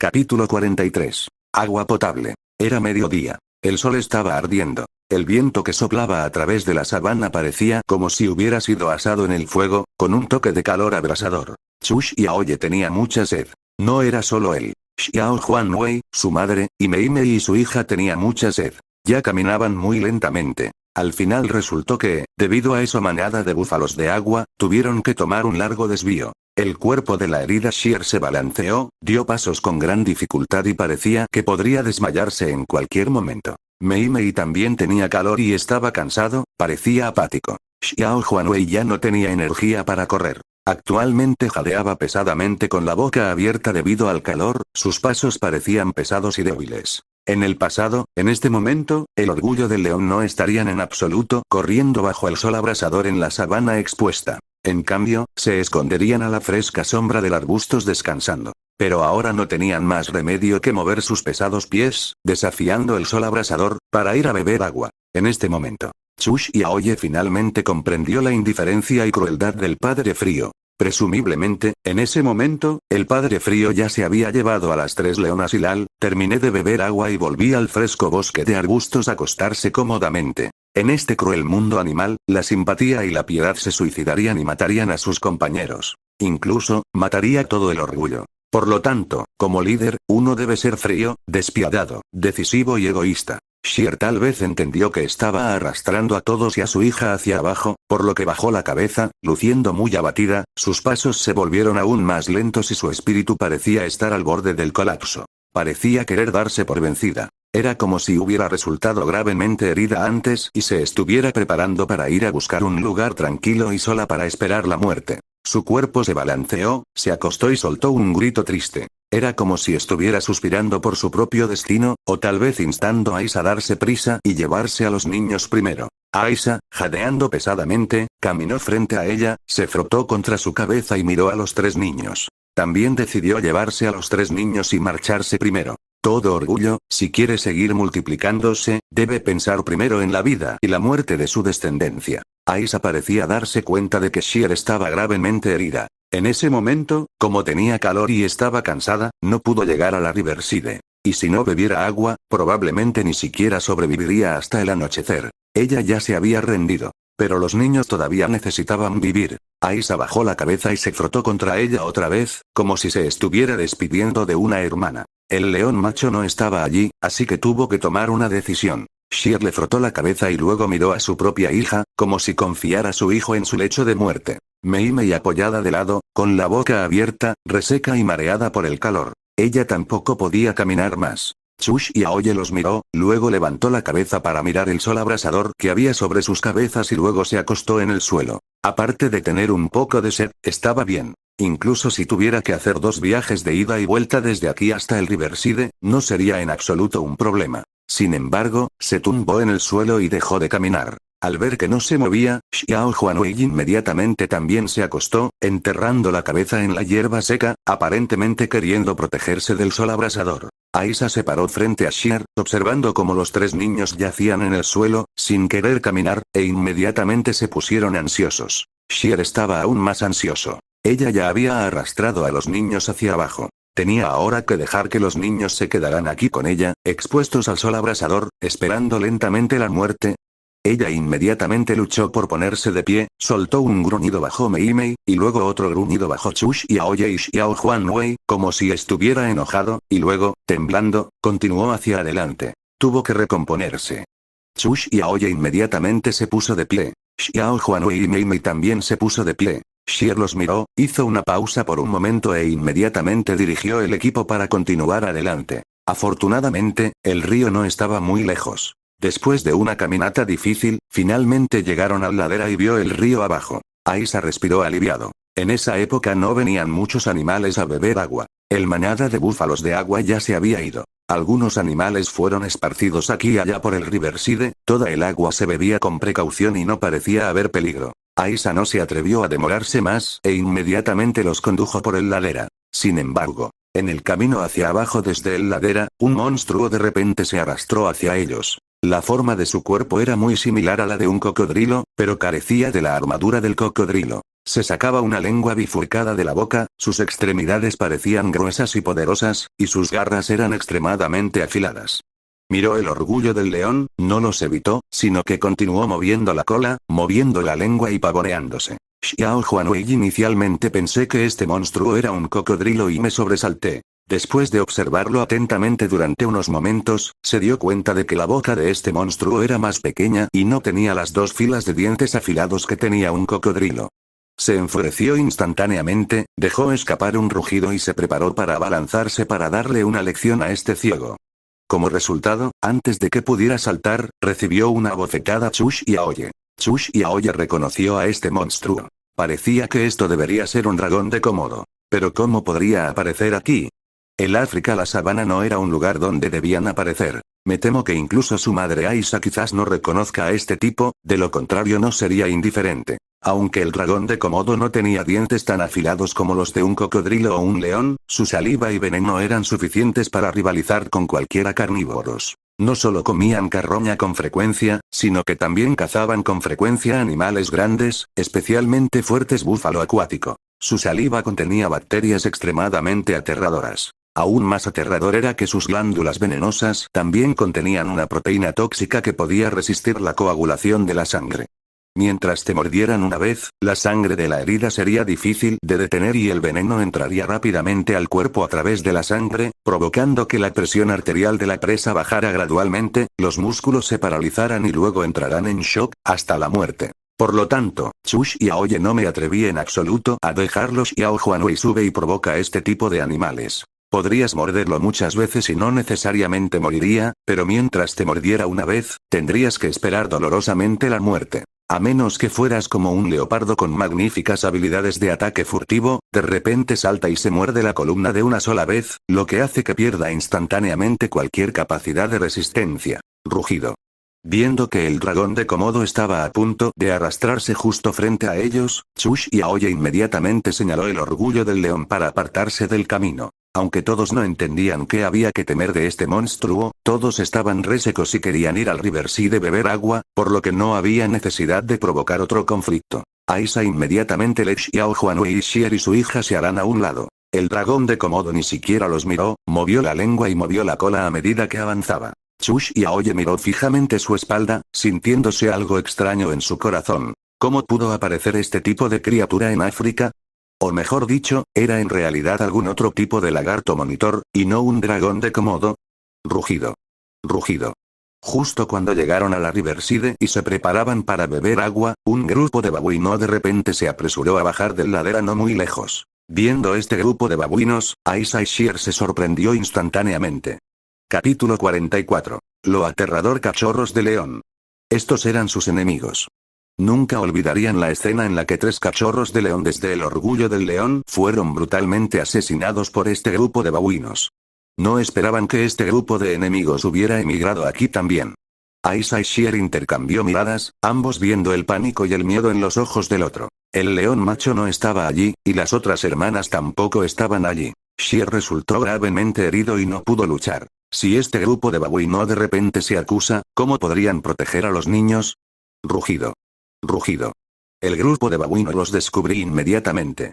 Capítulo 43. Agua potable. Era mediodía. El sol estaba ardiendo. El viento que soplaba a través de la sabana parecía como si hubiera sido asado en el fuego, con un toque de calor abrasador. Chu Xiaoye tenía mucha sed. No era solo él. Xiao Huanwei, su madre, y Mei Mei y su hija tenían mucha sed. Ya caminaban muy lentamente. Al final resultó que, debido a esa manada de búfalos de agua, tuvieron que tomar un largo desvío. El cuerpo de la herida Xier se balanceó, dio pasos con gran dificultad y parecía que podría desmayarse en cualquier momento. Mei Mei también tenía calor y estaba cansado, parecía apático. Xiao Huanwei ya no tenía energía para correr. Actualmente jadeaba pesadamente con la boca abierta debido al calor, sus pasos parecían pesados y débiles. En el pasado, en este momento, el orgullo del león no estarían en absoluto corriendo bajo el sol abrasador en la sabana expuesta. En cambio, se esconderían a la fresca sombra de arbustos descansando. Pero ahora no tenían más remedio que mover sus pesados pies, desafiando el sol abrasador, para ir a beber agua. En este momento, Chu Xiaoye finalmente comprendió la indiferencia y crueldad del Padre Frío. Presumiblemente, en ese momento, el Padre Frío ya se había llevado a las 3 leonas y Lal, terminé de beber agua y volví al fresco bosque de arbustos a acostarse cómodamente. En este cruel mundo animal, la simpatía y la piedad se suicidarían y matarían a sus compañeros. Incluso, mataría todo el orgullo. Por lo tanto, como líder, uno debe ser frío, despiadado, decisivo y egoísta. Xier tal vez entendió que estaba arrastrando a todos y a su hija hacia abajo, por lo que bajó la cabeza, luciendo muy abatida, sus pasos se volvieron aún más lentos y su espíritu parecía estar al borde del colapso. Parecía querer darse por vencida. Era como si hubiera resultado gravemente herida antes y se estuviera preparando para ir a buscar un lugar tranquilo y sola para esperar la muerte. Su cuerpo se balanceó, se acostó y soltó un grito triste. Era como si estuviera suspirando por su propio destino, o tal vez instando a Aisa a darse prisa y llevarse a los niños primero. Aisa, jadeando pesadamente, caminó frente a ella, se frotó contra su cabeza y miró a los 3 niños. También decidió llevarse a los 3 niños y marcharse primero. Todo orgullo, si quiere seguir multiplicándose, debe pensar primero en la vida y la muerte de su descendencia. Aisa parecía darse cuenta de que Xier estaba gravemente herida. En ese momento, como tenía calor y estaba cansada, no pudo llegar a la Riverside. Y si no bebiera agua, probablemente ni siquiera sobreviviría hasta el anochecer. Ella ya se había rendido. Pero los niños todavía necesitaban vivir. Aisa bajó la cabeza y se frotó contra ella otra vez, como si se estuviera despidiendo de una hermana. El león macho no estaba allí, así que tuvo que tomar una decisión. Xier le frotó la cabeza y luego miró a su propia hija, como si confiara a su hijo en su lecho de muerte. Mei Mei apoyada de lado, con la boca abierta, reseca y mareada por el calor. Ella tampoco podía caminar más. Chu Xiaoye los miró, luego levantó la cabeza para mirar el sol abrasador que había sobre sus cabezas y luego se acostó en el suelo. Aparte de tener un poco de sed, estaba bien. Incluso si tuviera que hacer 2 viajes de ida y vuelta desde aquí hasta el Riverside, no sería en absoluto un problema. Sin embargo, se tumbó en el suelo y dejó de caminar. Al ver que no se movía, Xiao Huanwei inmediatamente también se acostó, enterrando la cabeza en la hierba seca, aparentemente queriendo protegerse del sol abrasador. Aisa se paró frente a Xier, observando cómo los 3 niños yacían en el suelo, sin querer caminar, e inmediatamente se pusieron ansiosos. Xier estaba aún más ansioso. Ella ya había arrastrado a los niños hacia abajo. Tenía ahora que dejar que los niños se quedaran aquí con ella, expuestos al sol abrasador, esperando lentamente la muerte. Ella inmediatamente luchó por ponerse de pie, soltó un gruñido bajo Mei Mei, y luego otro gruñido bajo Chu Xiaoye y Xiao Huanwei, como si estuviera enojado, y luego, temblando, continuó hacia adelante. Tuvo que recomponerse. Chu Xiaoye inmediatamente se puso de pie. Xiao Huanwei y Mei Mei también se puso de pie. Xier los miró, hizo una pausa por un momento e inmediatamente dirigió el equipo para continuar adelante. Afortunadamente, el río no estaba muy lejos. Después de una caminata difícil, finalmente llegaron a la ladera y vio el río abajo. Aisa respiró aliviado. En esa época no venían muchos animales a beber agua. El manada de búfalos de agua ya se había ido. Algunos animales fueron esparcidos aquí y allá por el Riverside, toda el agua se bebía con precaución y no parecía haber peligro. Aisa no se atrevió a demorarse más, e inmediatamente los condujo por el ladera. Sin embargo, en el camino hacia abajo desde el ladera, un monstruo de repente se arrastró hacia ellos. La forma de su cuerpo era muy similar a la de un cocodrilo, pero carecía de la armadura del cocodrilo. Se sacaba una lengua bifurcada de la boca, sus extremidades parecían gruesas y poderosas, y sus garras eran extremadamente afiladas. Miró el orgullo del león, no los evitó, sino que continuó moviendo la cola, moviendo la lengua y pavoneándose. Xiao Huanwei, inicialmente pensé que este monstruo era un cocodrilo y me sobresalté. Después de observarlo atentamente durante unos momentos, se dio cuenta de que la boca de este monstruo era más pequeña y no tenía las 2 filas de dientes afilados que tenía un cocodrilo. Se enfureció instantáneamente, dejó escapar un rugido y se preparó para abalanzarse para darle una lección a este ciego. Como resultado, antes de que pudiera saltar, recibió una bofetada Chu Xiaoye. Chu Xiaoye reconoció a este monstruo. Parecía que esto debería ser un dragón de Komodo. Pero ¿cómo podría aparecer aquí? El África, la sabana, no era un lugar donde debían aparecer. Me temo que incluso su madre Aisa quizás no reconozca a este tipo, de lo contrario no sería indiferente. Aunque el dragón de Komodo no tenía dientes tan afilados como los de un cocodrilo o un león, su saliva y veneno eran suficientes para rivalizar con cualquiera carnívoros. No solo comían carroña con frecuencia, sino que también cazaban con frecuencia animales grandes, especialmente fuertes búfalo acuático. Su saliva contenía bacterias extremadamente aterradoras. Aún más aterrador era que sus glándulas venenosas también contenían una proteína tóxica que podía resistir la coagulación de la sangre. Mientras te mordieran una vez, la sangre de la herida sería difícil de detener y el veneno entraría rápidamente al cuerpo a través de la sangre, provocando que la presión arterial de la presa bajara gradualmente, los músculos se paralizaran y luego entrarán en shock, hasta la muerte. Por lo tanto, Chu Xiaoye no me atreví en absoluto a dejarlo. Xiao Huanwei sube y provoca este tipo de animales. Podrías morderlo muchas veces y no necesariamente moriría, pero mientras te mordiera una vez, tendrías que esperar dolorosamente la muerte. A menos que fueras como un leopardo con magníficas habilidades de ataque furtivo, de repente salta y se muerde la columna de una sola vez, lo que hace que pierda instantáneamente cualquier capacidad de resistencia. Rugido. Viendo que el dragón de Komodo estaba a punto de arrastrarse justo frente a ellos, Chu Xiaoye inmediatamente señaló el orgullo del león para apartarse del camino. Aunque todos no entendían qué había que temer de este monstruo, todos estaban resecos y querían ir al Riverside de beber agua, por lo que no había necesidad de provocar otro conflicto. Aisa inmediatamente le Xiao Huanwei y Xier y su hija se harán a un lado. El dragón de Komodo ni siquiera los miró, movió la lengua y movió la cola a medida que avanzaba. Chu Xiaoye miró fijamente su espalda, sintiéndose algo extraño en su corazón. ¿Cómo pudo aparecer este tipo de criatura en África? O mejor dicho, ¿era en realidad algún otro tipo de lagarto monitor, y no un dragón de Komodo? Rugido. Rugido. Justo cuando llegaron a la Riverside y se preparaban para beber agua, un grupo de babuinos de repente se apresuró a bajar del ladera no muy lejos. Viendo este grupo de babuinos, Aisa y Xier se sorprendió instantáneamente. Capítulo 44. Lo aterrador cachorros de león. Estos eran sus enemigos. Nunca olvidarían la escena en la que 3 cachorros de león desde el orgullo del león fueron brutalmente asesinados por este grupo de babuinos. No esperaban que este grupo de enemigos hubiera emigrado aquí también. Aisa y Xier intercambió miradas, ambos viendo el pánico y el miedo en los ojos del otro. El león macho no estaba allí, y las otras hermanas tampoco estaban allí. Xier resultó gravemente herido y no pudo luchar. Si este grupo de babuino de repente se acusa, ¿cómo podrían proteger a los niños? Rugido. Rugido. El grupo de babuinos los descubrí inmediatamente.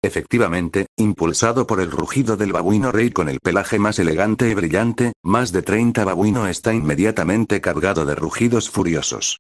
Efectivamente, impulsado por el rugido del babuino rey con el pelaje más elegante y brillante, más de 30 babuino está inmediatamente cargado de rugidos furiosos.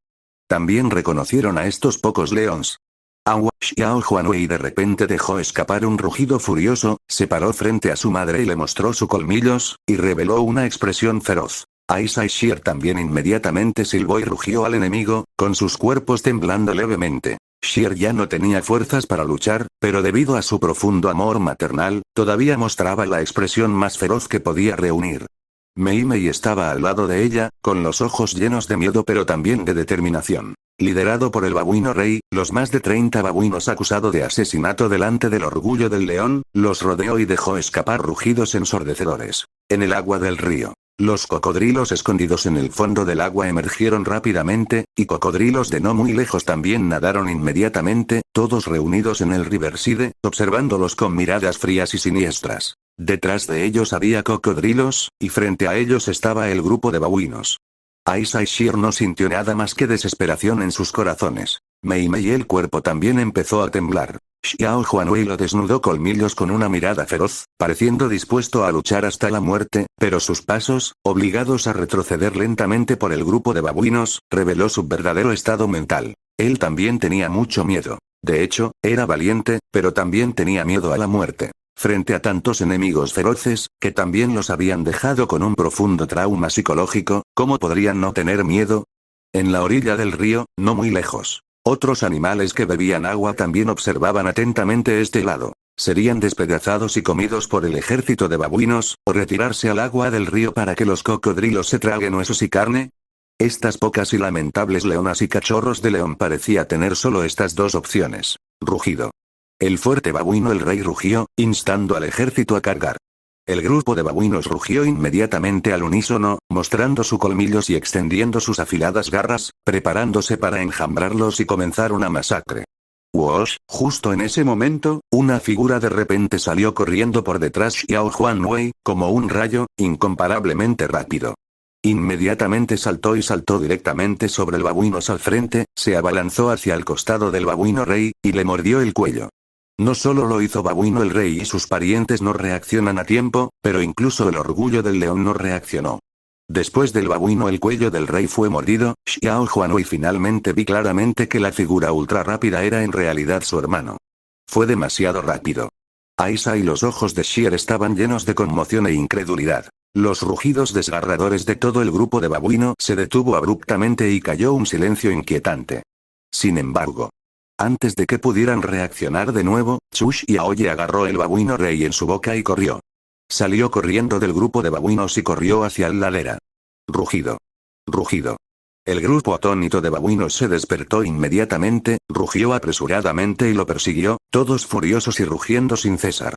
También reconocieron a estos pocos leones. Agua Xiao Huanwei de repente dejó escapar un rugido furioso, se paró frente a su madre y le mostró sus colmillos, y reveló una expresión feroz. Aisa y Xier también inmediatamente silbó y rugió al enemigo, con sus cuerpos temblando levemente. Xier ya no tenía fuerzas para luchar, pero debido a su profundo amor maternal, todavía mostraba la expresión más feroz que podía reunir. Mei Mei estaba al lado de ella, con los ojos llenos de miedo pero también de determinación. Liderado por el babuino rey, los más de 30 babuinos acusados de asesinato delante del orgullo del león, los rodeó y dejó escapar rugidos ensordecedores. En el agua del río. Los cocodrilos escondidos en el fondo del agua emergieron rápidamente, y cocodrilos de no muy lejos también nadaron inmediatamente, todos reunidos en el Riverside, observándolos con miradas frías y siniestras. Detrás de ellos había cocodrilos, y frente a ellos estaba el grupo de babuinos. Aisa y Sheer no sintió nada más que desesperación en sus corazones. Mei Mei el cuerpo también empezó a temblar. Xiao Huanwei lo desnudó colmillos con una mirada feroz, pareciendo dispuesto a luchar hasta la muerte, pero sus pasos, obligados a retroceder lentamente por el grupo de babuinos, reveló su verdadero estado mental. Él también tenía mucho miedo. De hecho, era valiente, pero también tenía miedo a la muerte. Frente a tantos enemigos feroces, que también los habían dejado con un profundo trauma psicológico, ¿cómo podrían no tener miedo? En la orilla del río, no muy lejos. Otros animales que bebían agua también observaban atentamente este lado. ¿Serían despedazados y comidos por el ejército de babuinos, o retirarse al agua del río para que los cocodrilos se traguen huesos y carne? Estas pocas y lamentables leonas y cachorros de león parecía tener solo estas dos opciones. Rugido. El fuerte babuino el rey rugió, instando al ejército a cargar. El grupo de babuinos rugió inmediatamente al unísono, mostrando sus colmillos y extendiendo sus afiladas garras, preparándose para enjambrarlos y comenzar una masacre. ¡Wosh! Justo en ese momento, una figura de repente salió corriendo por detrás Xiao Huanwei, como un rayo, incomparablemente rápido. Inmediatamente saltó directamente sobre el babuino al frente, se abalanzó hacia el costado del babuino rey, y le mordió el cuello. No solo lo hizo babuino el rey y sus parientes no reaccionan a tiempo, pero incluso el orgullo del león no reaccionó. Después del babuino el cuello del rey fue mordido, Xiao Huanwei finalmente vi claramente que la figura ultra rápida era en realidad su hermano. Fue demasiado rápido. Aisa y los ojos de Sheer estaban llenos de conmoción e incredulidad. Los rugidos desgarradores de todo el grupo de babuino se detuvo abruptamente y cayó un silencio inquietante. Sin embargo, antes de que pudieran reaccionar de nuevo, Chush y Aoye agarró el babuino rey en su boca y corrió. Salió corriendo del grupo de babuinos y corrió hacia la ladera. Rugido. Rugido. El grupo atónito de babuinos se despertó inmediatamente, rugió apresuradamente y lo persiguió, todos furiosos y rugiendo sin cesar.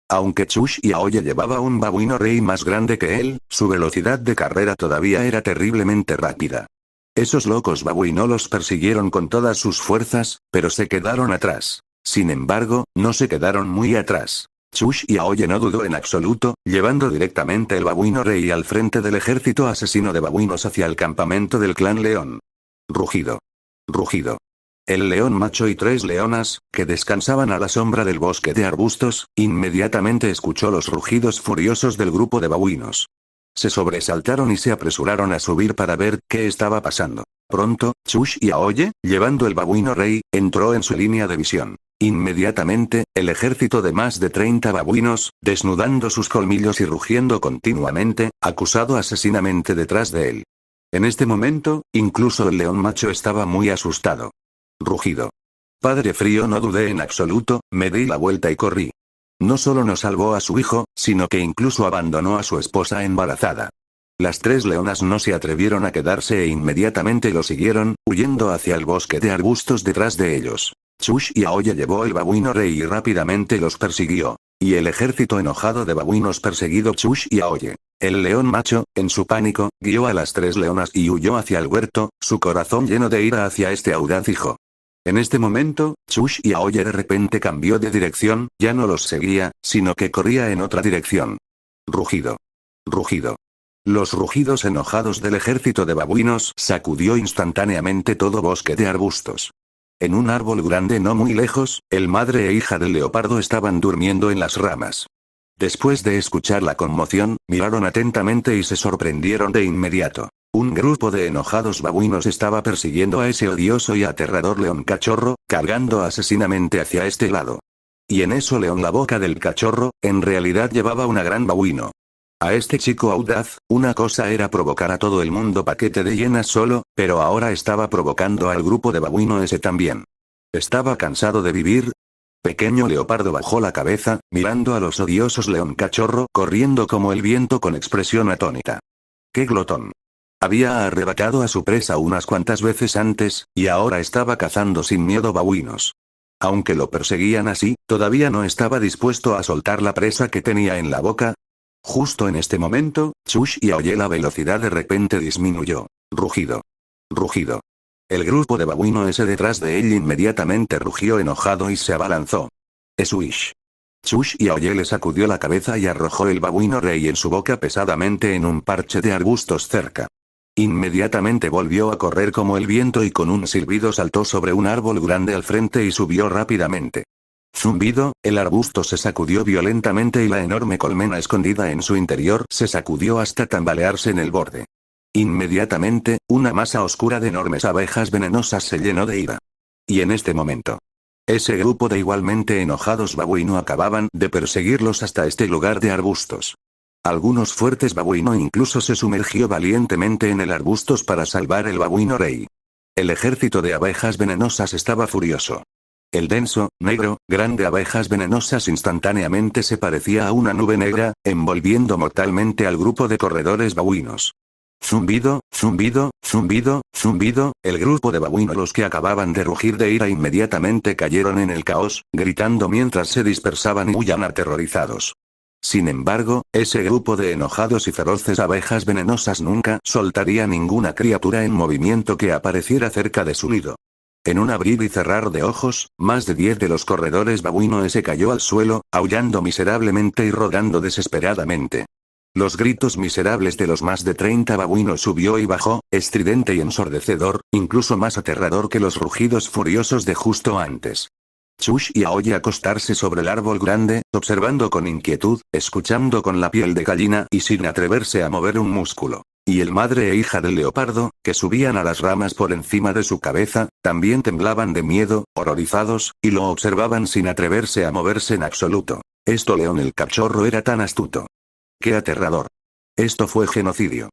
Aunque Chush y Aoye llevaba un babuino rey más grande que él, su velocidad de carrera todavía era terriblemente rápida. Esos locos babuino los persiguieron con todas sus fuerzas, pero se quedaron atrás. Sin embargo, no se quedaron muy atrás. Chush y Aoye no dudó en absoluto, llevando directamente el babuino rey al frente del ejército asesino de babuinos hacia el campamento del clan león. Rugido. Rugido. El león macho y 3 leonas, que descansaban a la sombra del bosque de arbustos, inmediatamente escuchó los rugidos furiosos del grupo de babuinos. Se sobresaltaron y se apresuraron a subir para ver qué estaba pasando. Pronto, Chush y Aoye, llevando el babuino rey, entró en su línea de visión. Inmediatamente, el ejército de más de 30 babuinos, desnudando sus colmillos y rugiendo continuamente, acusado asesinamente detrás de él. En este momento, incluso el león macho estaba muy asustado. Rugido. Padre frío, no dudé en absoluto, me di la vuelta y corrí. No solo no salvó a su hijo, sino que incluso abandonó a su esposa embarazada. Las 3 leonas no se atrevieron a quedarse e inmediatamente lo siguieron, huyendo hacia el bosque de arbustos detrás de ellos. Chush y Aoye llevó el babuino rey y rápidamente los persiguió. Y el ejército enojado de babuinos perseguido Chush y Aoye. El león macho, en su pánico, guió a las 3 leonas y huyó hacia el huerto, su corazón lleno de ira hacia este audaz hijo. En este momento, Chush y Aoye de repente cambió de dirección, ya no los seguía, sino que corría en otra dirección. Rugido. Rugido. Los rugidos enojados del ejército de babuinos sacudió instantáneamente todo bosque de arbustos. En un árbol grande no muy lejos, el madre e hija del leopardo estaban durmiendo en las ramas. Después de escuchar la conmoción, miraron atentamente y se sorprendieron de inmediato. Un grupo de enojados babuinos estaba persiguiendo a ese odioso y aterrador león cachorro, cargando asesinamente hacia este lado. Y en eso león la boca del cachorro, en realidad llevaba una gran babuino. A este chico audaz, una cosa era provocar a todo el mundo paquete de hienas solo, pero ahora estaba provocando al grupo de babuino ese también. ¿Estaba cansado de vivir? Pequeño leopardo bajó la cabeza, mirando a los odiosos león cachorro corriendo como el viento con expresión atónita. ¡Qué glotón! Había arrebatado a su presa unas cuantas veces antes, y ahora estaba cazando sin miedo babuinos. Aunque lo perseguían así, todavía no estaba dispuesto a soltar la presa que tenía en la boca. Justo en este momento, Chush y Aoye la velocidad de repente disminuyó. Rugido. Rugido. El grupo de babuino ese detrás de él inmediatamente rugió enojado y se abalanzó. Swish. Chush y Aoye le sacudió la cabeza y arrojó el babuino rey en su boca pesadamente en un parche de arbustos cerca. Inmediatamente volvió a correr como el viento y con un silbido saltó sobre un árbol grande al frente y subió rápidamente. Zumbido, el arbusto se sacudió violentamente y la enorme colmena escondida en su interior se sacudió hasta tambalearse en el borde. Inmediatamente, una masa oscura de enormes abejas venenosas se llenó de ira. Y en este momento, ese grupo de igualmente enojados babuino acababan de perseguirlos hasta este lugar de arbustos. Algunos fuertes babuino incluso se sumergió valientemente en el arbustos para salvar el babuino rey. El ejército de abejas venenosas estaba furioso. El denso, negro, grande abejas venenosas instantáneamente se parecía a una nube negra, envolviendo mortalmente al grupo de corredores babuinos. Zumbido, zumbido, zumbido, zumbido, el grupo de babuinos que acababan de rugir de ira inmediatamente cayeron en el caos, gritando mientras se dispersaban y huían aterrorizados. Sin embargo, ese grupo de enojados y feroces abejas venenosas nunca soltaría ninguna criatura en movimiento que apareciera cerca de su nido. En un abrir y cerrar de ojos, más de 10 de los corredores babuinos se cayó al suelo, aullando miserablemente y rodando desesperadamente. Los gritos miserables de los más de 30 babuinos subió y bajó, estridente y ensordecedor, incluso más aterrador que los rugidos furiosos de justo antes. Chush y oye acostarse sobre el árbol grande, observando con inquietud, escuchando con la piel de gallina y sin atreverse a mover un músculo. Y el madre e hija del leopardo, que subían a las ramas por encima de su cabeza, también temblaban de miedo, horrorizados, y lo observaban sin atreverse a moverse en absoluto. León el cachorro era tan astuto. ¡Qué aterrador! Esto fue genocidio.